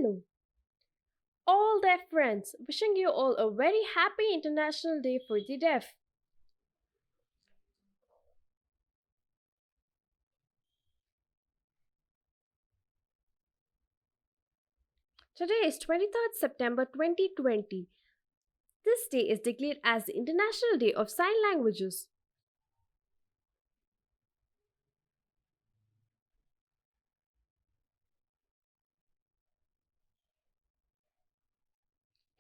hello. All deaf friends, wishing you all a very happy International Day for the Deaf. Today is 23rd September 2020. This day is declared as the International Day of Sign Languages.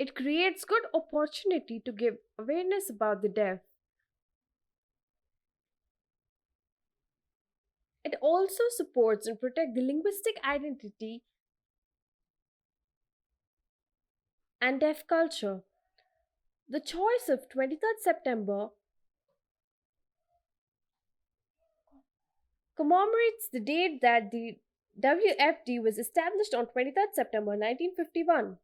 It creates good opportunity to give awareness about the deaf. It also supports and protects the linguistic identity and deaf culture. The choice of 23rd September commemorates the date that the WFD was established on 23rd September 1951.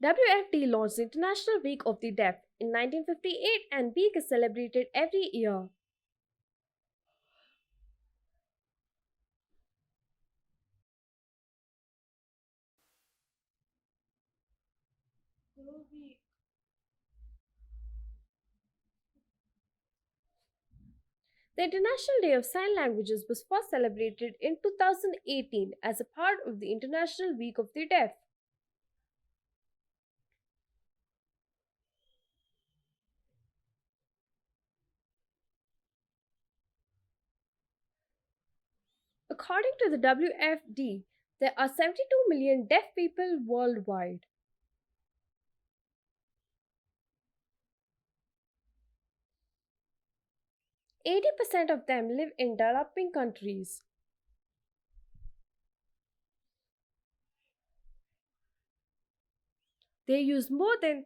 WFD launched the International Week of the Deaf in 1958 and week is celebrated every year. The International Day of Sign Languages was first celebrated in 2018 as a part of the International Week of the Deaf. According to the WFD, there are 72 million deaf people worldwide. Eighty percent of them live in developing countries. They use more than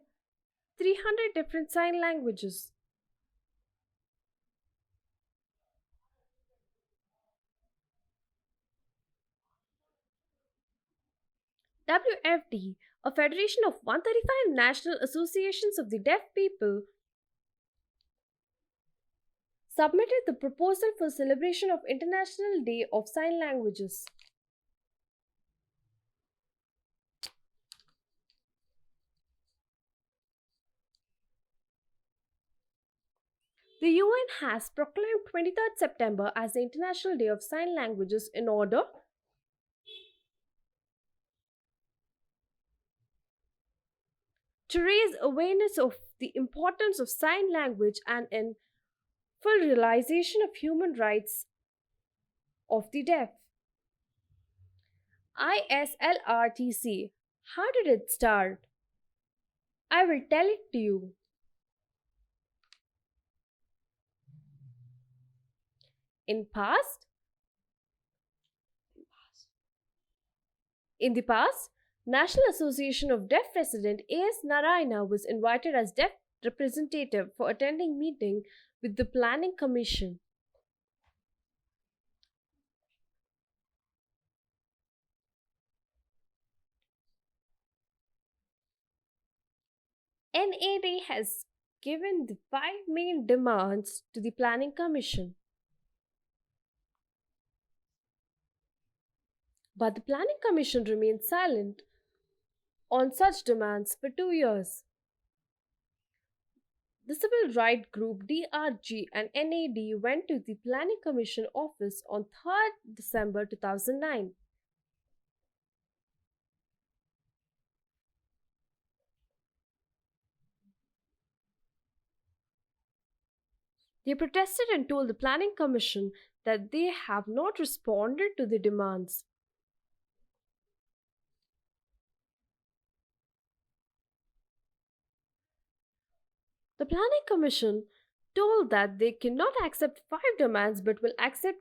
300 different sign languages. WFD, a federation of 135 national associations of the deaf people, submitted the proposal for celebration of International Day of Sign Languages. The UN has proclaimed 23rd September as the International Day of Sign Languages in order to raise awareness of the importance of sign language and in full realization of human rights of the deaf. ISLRTC. How did it start? I will tell it to you. In the past, National Association of Deaf President A.S. Narayana was invited as deaf representative for attending meeting with the Planning Commission. NAD has given the five main demands to the Planning Commission. But the Planning Commission remained silent on such demands for 2 years. The civil rights group DRG and NAD went to the Planning Commission office on 3rd December 2009. They protested and told the Planning Commission that they have not responded to the demands. The Planning Commission told that they cannot accept five demands but will accept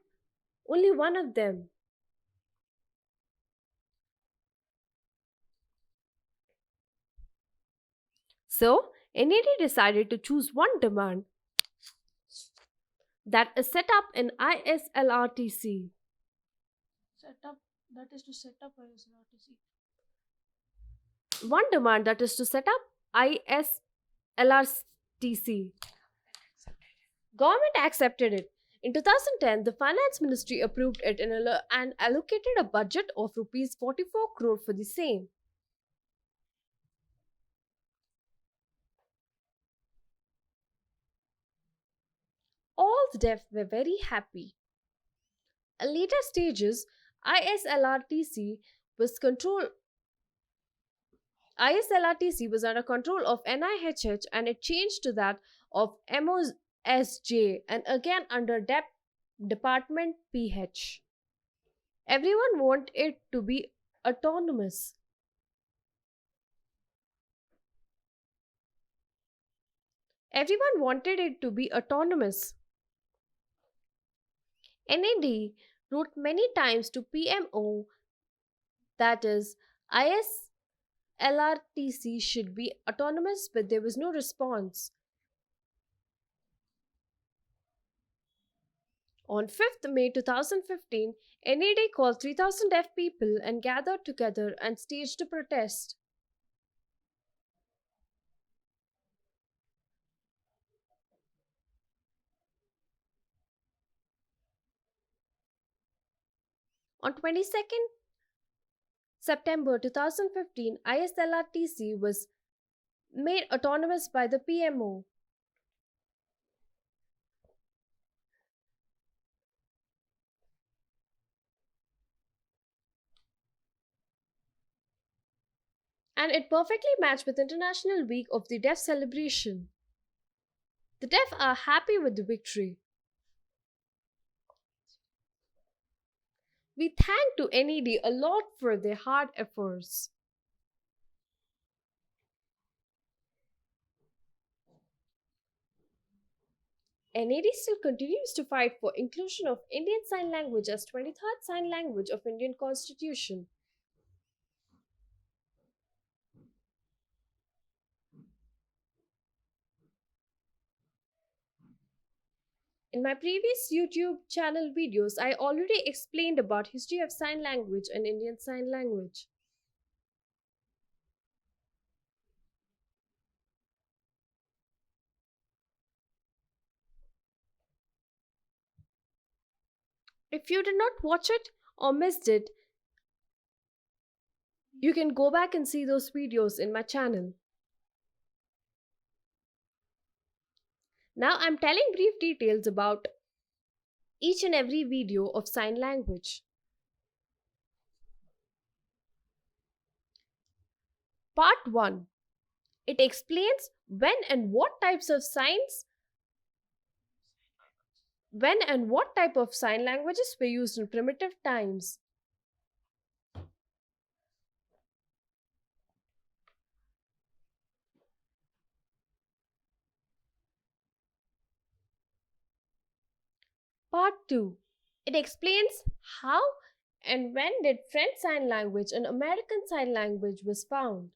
only one of them. So, NAD decided to choose one demand that is set up in ISLRTC. One demand that is to set up ISLRTC. Government accepted it. In 2010, the Finance Ministry approved it and allocated a budget of rupees 44 crore for the same. All the deaf were very happy. At later stages, ISLRTC was control ISLRTC was under control of NIHH and it changed to that of MOSJ and again under Department PH. Everyone wanted it to be autonomous. Everyone wanted it to be autonomous. NAD wrote many times to PMO, that is, ISLRTC should be autonomous, but there was no response. On 5th May 2015, NAD called 3,000 deaf people and gathered together and staged a protest. On 22nd September 2015, ISLRTC was made autonomous by the PMO. And it perfectly matched with International Week of the Deaf celebration. The deaf are happy with the victory. We thank to NED a lot for their hard efforts. NAD still continues to fight for inclusion of Indian Sign Language as 23rd Sign Language of Indian Constitution. In my previous YouTube channel videos, I already explained about history of sign language and Indian Sign Language. If you did not watch it or missed it, you can go back and see those videos in my channel. Now I'm telling brief details about each and every video of sign language. Part 1. It explains when and what type of sign languages were used in primitive times. Part 2. It explains how and when did French Sign Language and American Sign Language was found.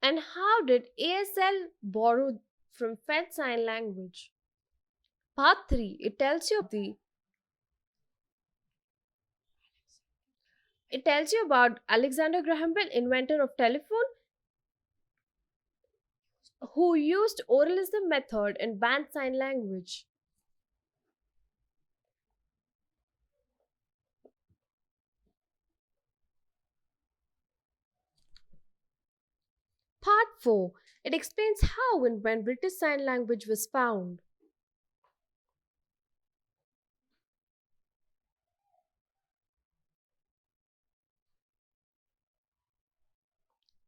And how did ASL borrow from French Sign Language? Part 3. It tells you about Alexander Graham Bell, inventor of telephone, who used oralism method and banned sign language. Part 4. It explains how and when British Sign Language was found.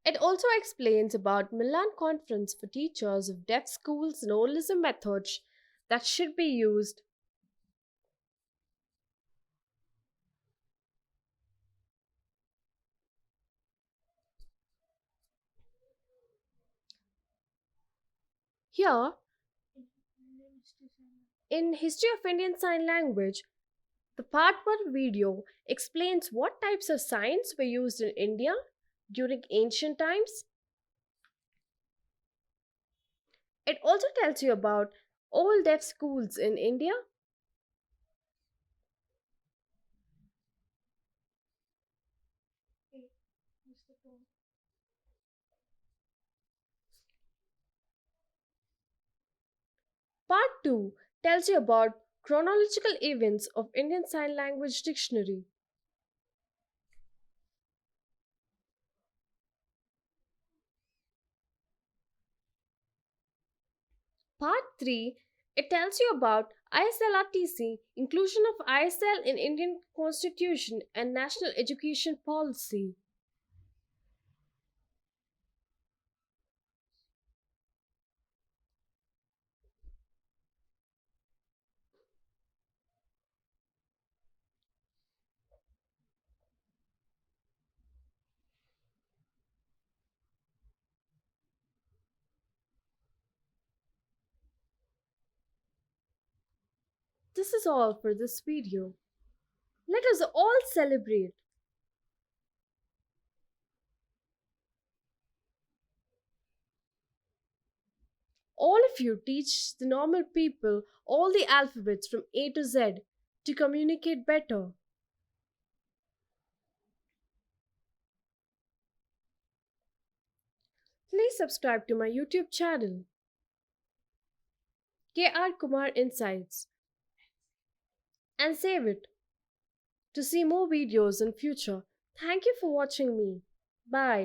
It also explains about Milan Conference for teachers of deaf schools and oralism methods that should be used. Here, in History of Indian Sign Language, the Part 1 video explains what types of signs were used in India during ancient times. It also tells you about all deaf schools in India. Part 2 tells you about chronological events of Indian Sign Language Dictionary. Part 3 it tells you about ISLRTC, inclusion of ISL in Indian Constitution and National Education Policy. This is all for this video. Let us all celebrate. All of you teach the normal people all the alphabets from A to Z to communicate better. Please subscribe to my YouTube channel, Kumar Insights, and save it to see more videos in future. Thank you for watching me. Bye.